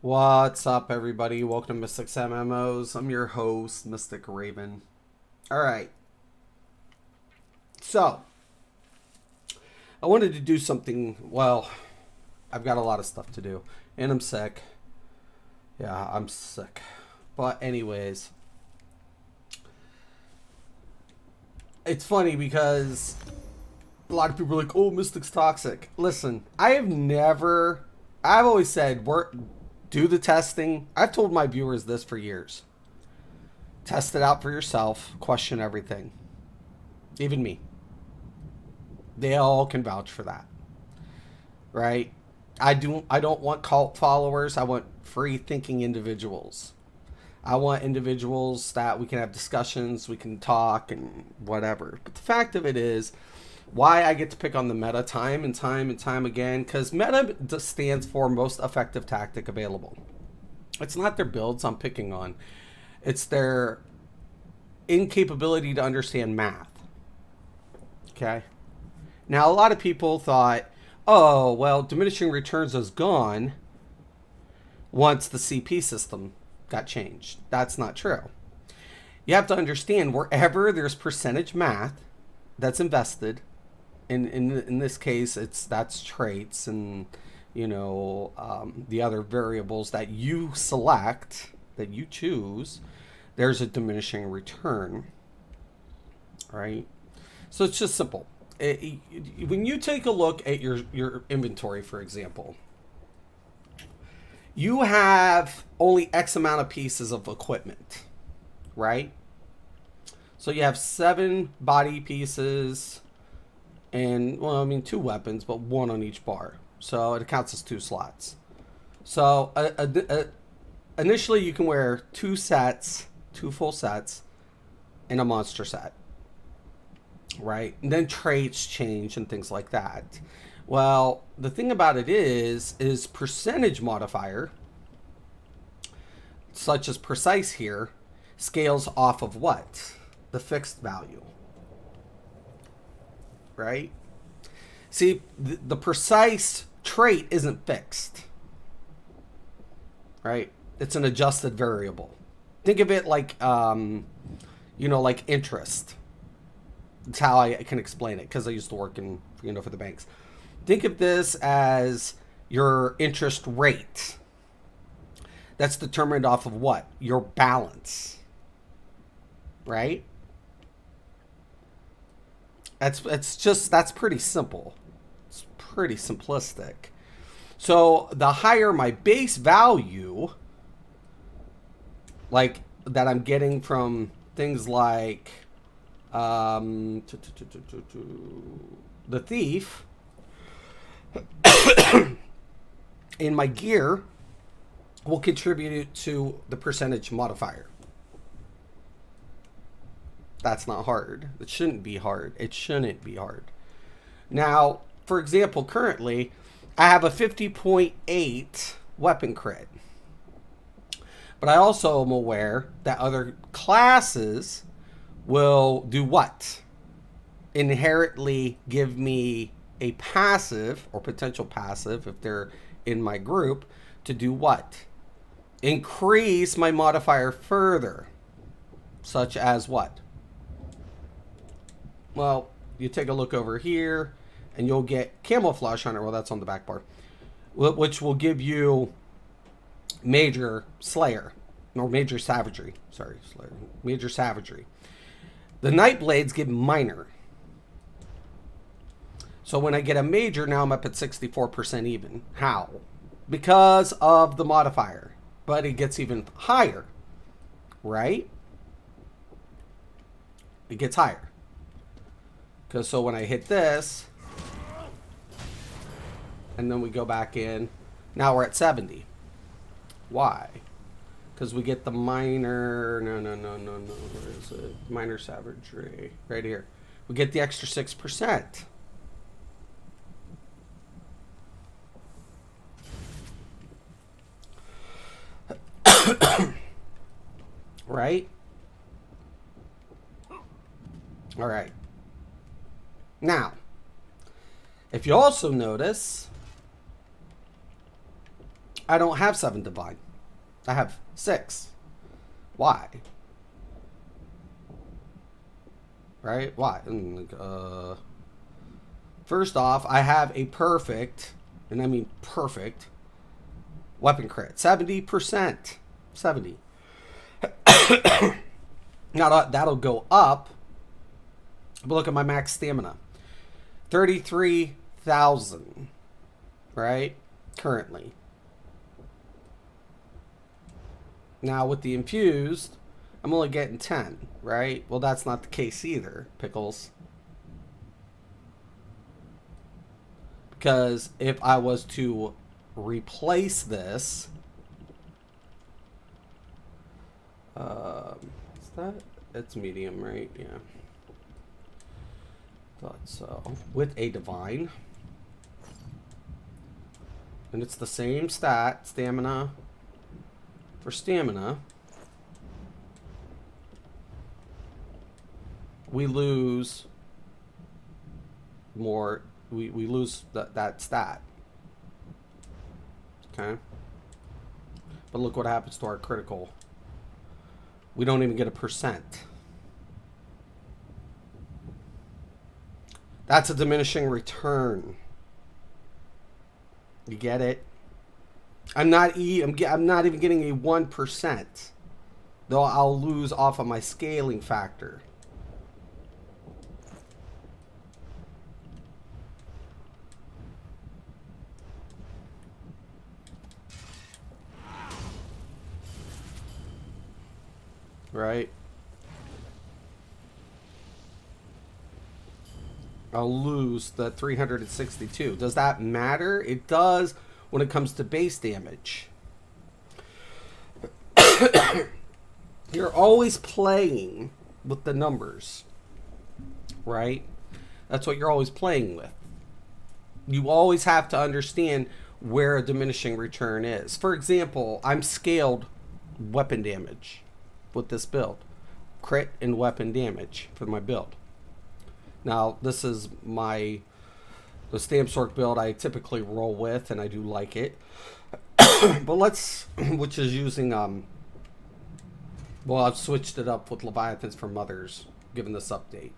What's up, everybody? Welcome to Mystics MMOs. I'm your host, Mystic Raven. All right. So, I wanted to do something. Well, I've got a lot of stuff to do, and I'm sick. Yeah, I'm sick. But, anyways, it's funny because a lot of people are like, oh, Mystic's toxic. Listen, I've always said, do the testing. I've told my viewers this for years. Test it out for yourself. Question everything. Even me. They all can vouch for that. Right? I don't want cult followers. I want free thinking individuals. I want individuals that we can have discussions, we can talk and whatever. But the fact of it is, why I get to pick on the meta time and time and time again, because meta just stands for most effective tactic available. It's not their builds I'm picking on. It's their incapability to understand math. Okay? Now, a lot of people thought, oh, well, diminishing returns is gone once the CP system got changed. That's not true. You have to understand, wherever there's percentage math that's invested, in this case, that's traits and the other variables that you select, that you choose. There's a diminishing return, right? So it's just simple. When you take a look at your inventory, for example, you have only X amount of pieces of equipment, right? So you have 7 body pieces and, well, I mean, 2 weapons, but 1 on each bar. So it counts as 2 slots. So initially you can wear 2 sets, 2 full sets, and a monster set. Right? And then traits change and things like that. Well, the thing about it is percentage modifier, such as precise here, scales off of what? The fixed value. Right? See, the precise trait isn't fixed. Right? It's an adjusted variable. Think of it like, like interest. That's how I can explain it, because I used to work for the banks. Think of this as your interest rate. That's determined off of what? Your balance. Right? That's pretty simple. It's pretty simplistic. So the higher my base value, like that I'm getting from things like the thief in my gear, will contribute to the percentage modifier. That's not hard. It shouldn't be hard. Now, for example, currently I have a 50.8 weapon crit. But I also am aware that other classes will do what? Inherently give me a passive or potential passive, if they're in my group, to do what? Increase my modifier further. Such as what? Well, you take a look over here and you'll get camouflage hunter. Well, that's on the back bar, which will give you major slayer or major savagery. Sorry, slayer. Major savagery. The night blades give minor. So when I get a major, now I'm up at 64% even. How? Because of the modifier. But it gets even higher. Right? It gets higher. Because so when I hit this, and then we go back in, now we're at 70. Why? Because we get the minor, no, where is it? Minor savagery, right here. We get the extra 6%. Right? All right. Now, if you also notice, I don't have 7 divine. I have 6. Why? Right? Why? First off, I have a perfect, and I mean perfect, weapon crit. 70%. 70. Now that'll go up. But look at my max stamina. 33,000. Right? Currently. Now with the infused, I'm only getting 10, right? Well, that's not the case either, Pickles. Because if I was to replace this, is that, it's medium, right? Yeah. Thought so. With a divine. And it's the same stat, stamina. For stamina, we lose more. We lose that stat. Okay. But look what happens to our critical. We don't even get a percent. That's a diminishing return. You get it? I'm not even getting a 1%. Though I'll lose off of my scaling factor. Right? I'll lose the 362. Does that matter? It does when it comes to base damage. You're always playing with the numbers, right? That's what you're always playing with. You always have to understand where a diminishing return is. For example, I'm scaled weapon damage with this build. Crit and weapon damage for my build. Now, this is the Stamp Sork build I typically roll with, and I do like it. But which is using, well, I've switched it up with Leviathans for Mothers, given this update.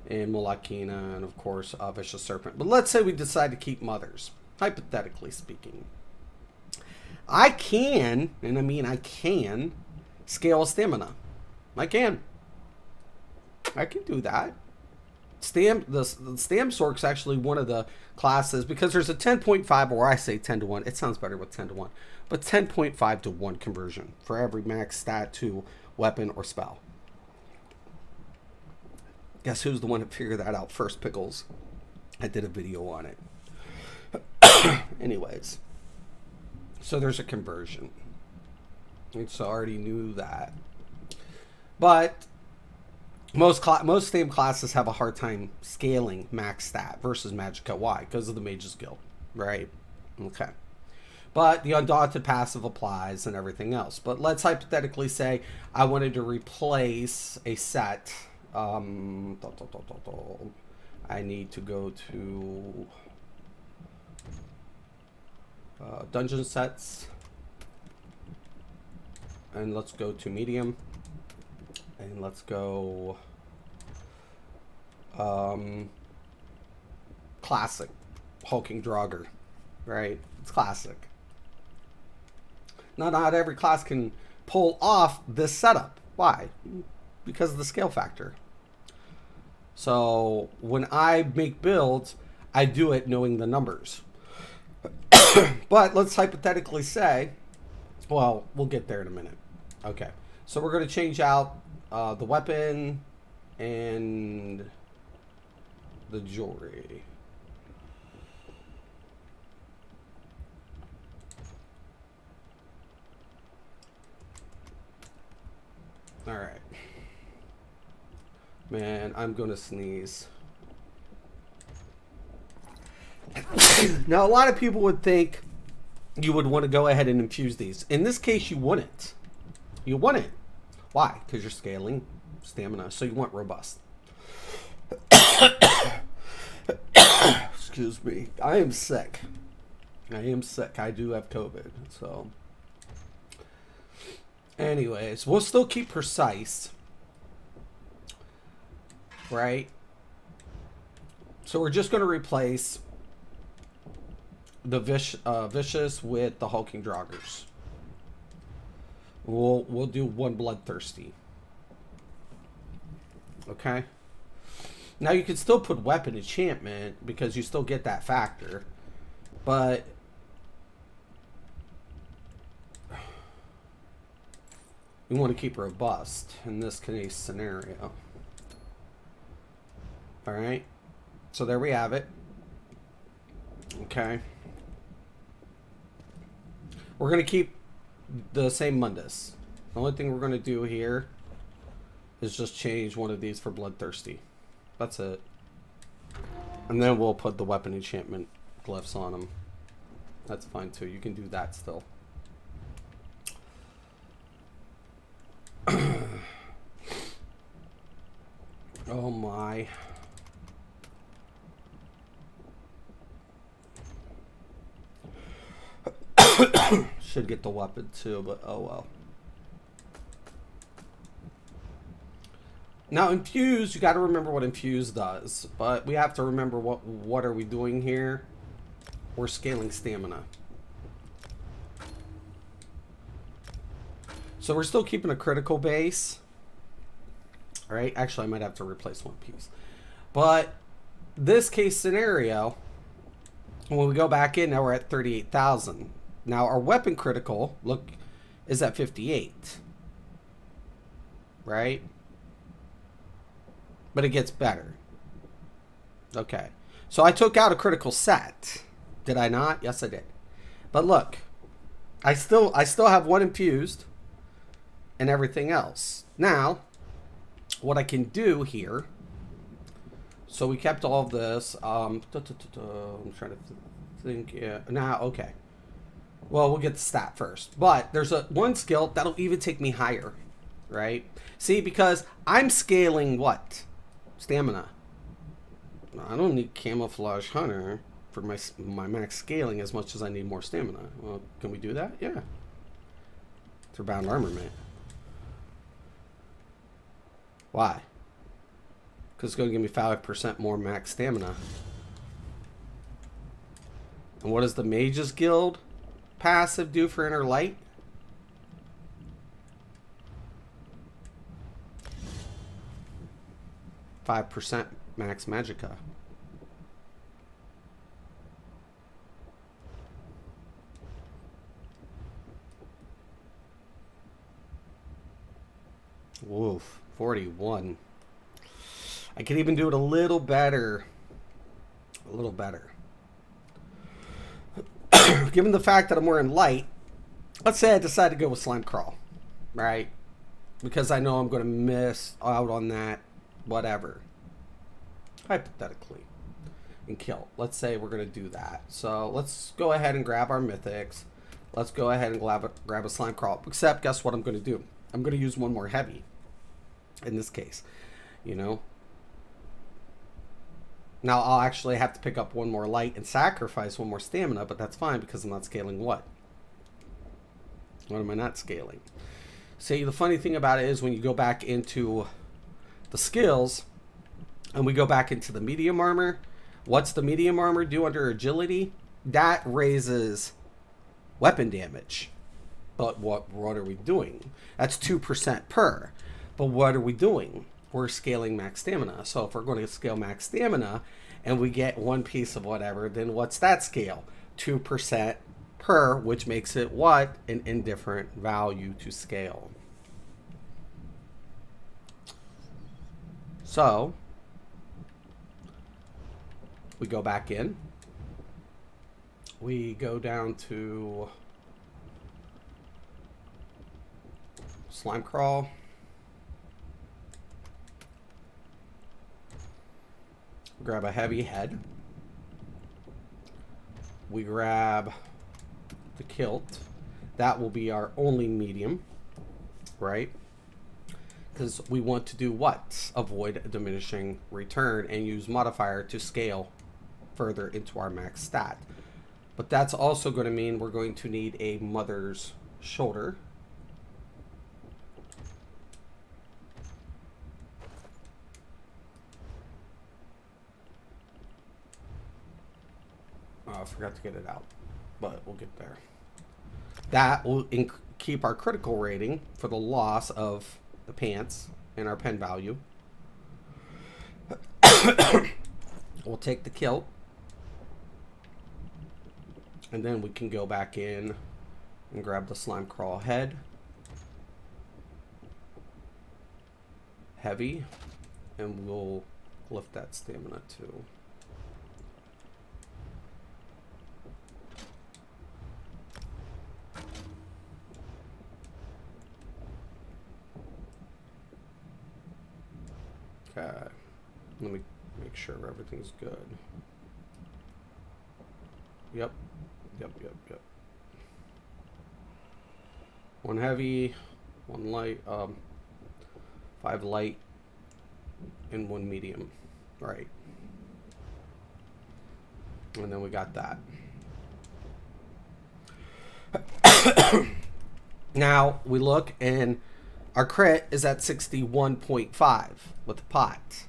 And Mulakina, and of course, Vicious Serpent. But let's say we decide to keep Mothers, hypothetically speaking. I can, and I mean I can, scale stamina. I can do that. The Stamp Sork's actually one of the classes, because there's a 10.5, or I say 10 to 1. It sounds better with 10 to 1. But 10.5 to 1 conversion for every max stat to weapon or spell. Guess who's the one to figure that out first, Pickles? I did a video on it. Anyways. So there's a conversion. So I already knew that. But most Stamp classes have a hard time scaling max stat versus Magicka. Why? Because of the Mage's Guild, right? Okay. But the Undaunted passive applies and everything else. But let's hypothetically say I wanted to replace a set. I need to go to dungeon sets. And let's go to medium. And let's go classic hulking Draugr, right? It's classic. Not every class can pull off this setup. Why? Because of the scale factor. So when I make builds, I do it knowing the numbers. But let's hypothetically say, well, we'll get there in a minute. Okay, so we're going to change out the weapon and the jewelry. All right. Man, I'm going to sneeze. Now, a lot of people would think you would want to go ahead and infuse these. In this case, you wouldn't. You wouldn't. Why? Because you're scaling stamina, so you want robust. Excuse me. I am sick. I am sick. I do have COVID. So, anyways, we'll still keep precise, right? So we're just going to replace the vicious with the hulking joggers. We'll do one bloodthirsty. Okay. Now you can still put weapon enchantment because you still get that factor, but we want to keep robust in this case scenario. All right. So there we have it. Okay. We're going to keep the same Mundus. The only thing we're going to do here is just change one of these for bloodthirsty. That's it. And then we'll put the weapon enchantment glyphs on them. That's fine too. You can do that still. Oh my. Should get the weapon too, but oh well. Now infuse, you got to remember what infuse does, but we have to remember what are we doing here? We're scaling stamina. So we're still keeping a critical base. All right, actually I might have to replace one piece. But this case scenario, when we go back in, now we're at 38,000. Now our weapon critical, look, is at 58. Right? But it gets better. Okay. So I took out a critical set. Did I not? Yes, I did. But look, I still have one infused and everything else. Now, what I can do here, so we kept all of this. I'm trying to think. Yeah. Now, okay. Well, we'll get the stat first. But there's one skill that'll even take me higher, right? See, because I'm scaling what? Stamina. I don't need Camouflage Hunter for my max scaling as much as I need more stamina. Well, can we do that? Yeah. Through bound armament. Why? Because it's going to give me 5% more max stamina. And what does the Mages Guild passive do for Inner Light? %, max magicka. Woof, 41. I could even do it a little better. A little better. Given the fact that I'm wearing light, let's say I decide to go with Slime Crawl, right? Because I know I'm going to miss out on that, whatever. Hypothetically. And kill. Let's say we're going to do that. So let's go ahead and grab our mythics. Let's go ahead and grab a Slime Crawl. Except, guess what I'm going to do? I'm going to use one more heavy. In this case, you know. Now I'll actually have to pick up one more light and sacrifice one more stamina, but that's fine because I'm not scaling what? What am I not scaling? See, the funny thing about it is when you go back into the skills and we go back into the medium armor, what's the medium armor do under agility? That raises weapon damage. But what are we doing? That's 2% per. But what are we doing? We're scaling max stamina. So if we're going to scale max stamina and we get one piece of whatever, then what's that scale? 2% per, which makes it what? An indifferent value to scale. So we go back in. We go down to Slime Crawl. Grab a heavy head. We grab the kilt. That will be our only medium, right? Because we want to do what? Avoid a diminishing return and use modifier to scale further into our max stat. But that's also going to mean we're going to need a mother's shoulder. Oh, I forgot to get it out, but we'll get there. That will keep our critical rating for the loss of the pants and our pen value. We'll take the kilt. And then we can go back in and grab the slime crawl head. Heavy. And we'll lift that stamina too. Okay. Let me make sure everything's good. Yep. Yep. One heavy, one light, 5 light, and 1 medium. Right. And then we got that. Now we look and our crit is at 61.5 with the pot.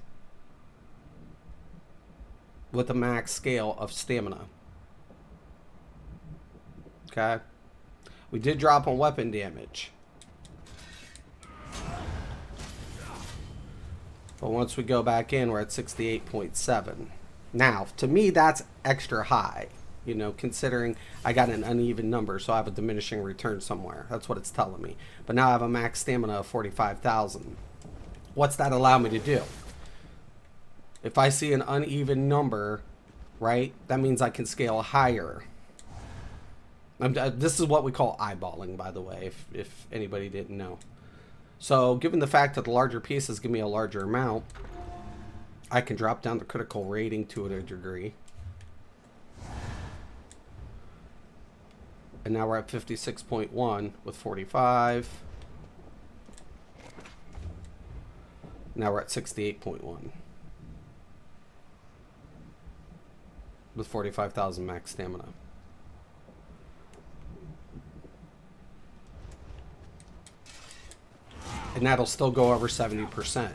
With a max scale of stamina. Okay. We did drop on weapon damage. But once we go back in, we're at 68.7. Now, to me, that's extra high. You know, considering I got an uneven number, so I have a diminishing return somewhere. That's what it's telling me. But now I have a max stamina of 45,000. What's that allow me to do? If I see an uneven number, right, that means I can scale higher. This is what we call eyeballing, by the way, if anybody didn't know. So, given the fact that the larger pieces give me a larger amount, I can drop down the critical rating to a degree. And now we're at 56.1 with 45. Now we're at 68.1. With 45,000 max stamina. And that'll still go over 70%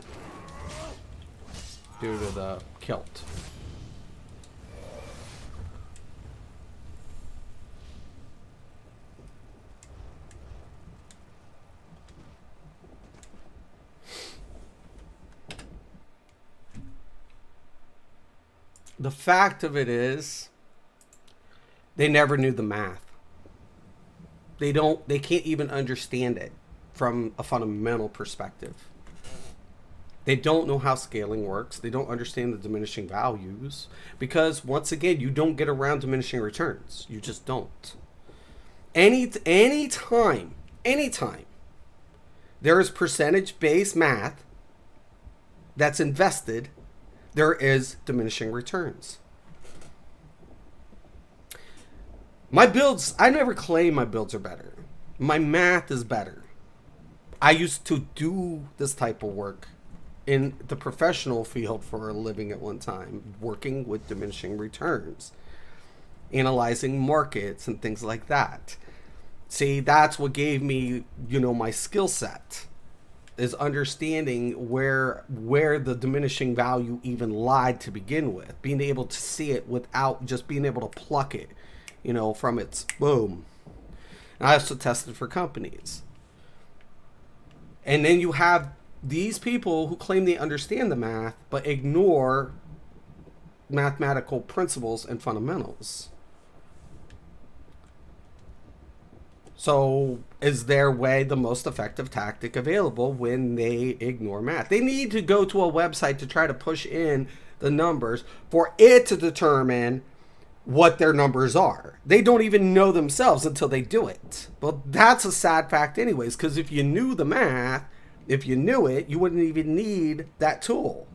due to the kilt. The fact of it is, they never knew the math. They can't even understand it from a fundamental perspective. They don't know how scaling works. They don't understand the diminishing values because, once again, you don't get around diminishing returns. You just don't. Anytime there is percentage-based math that's invested, there is diminishing returns. My builds, I never claim my builds are better. My math is better. I used to do this type of work in the professional field for a living at one time, working with diminishing returns, analyzing markets and things like that. See, that's what gave me, my skill set, is understanding where the diminishing value even lied to begin with, being able to see it without just being able to pluck it, from its boom. And I also tested for companies. And then you have these people who claim they understand the math, but ignore mathematical principles and fundamentals. So is their way the most effective tactic available when they ignore math? They need to go to a website to try to push in the numbers for it to determine what their numbers are. They don't even know themselves until they do it. Well, that's a sad fact anyways, because if you knew the math, if you knew it, you wouldn't even need that tool.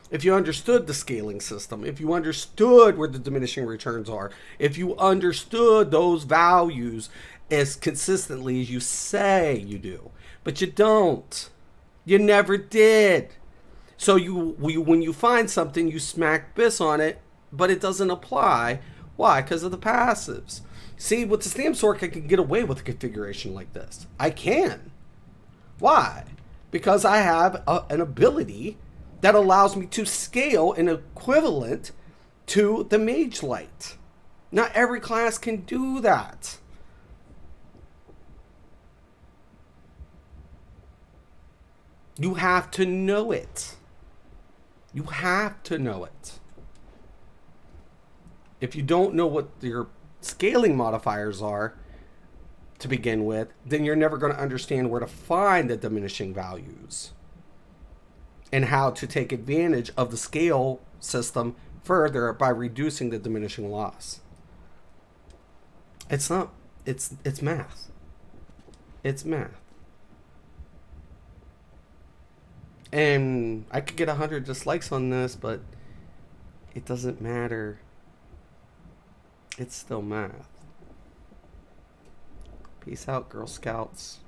If you understood the scaling system, if you understood where the diminishing returns are, if you understood those values as consistently as you say you do, but you don't. You never did. So when you find something, you smack this on it, but it doesn't apply. Why? Because of the passives. See, with the stamp sort, I can get away with a configuration like this. I can. Why? Because I have an ability that allows me to scale an equivalent to the Mage Light. Not every class can do that. You have to know it. You have to know it. If you don't know what your scaling modifiers are to begin with, then you're never going to understand where to find the diminishing values and how to take advantage of the scale system further by reducing the diminishing loss. It's not, it's math. It's math. And I could get 100 dislikes on this, but it doesn't matter. It's still math. Peace out, Girl Scouts.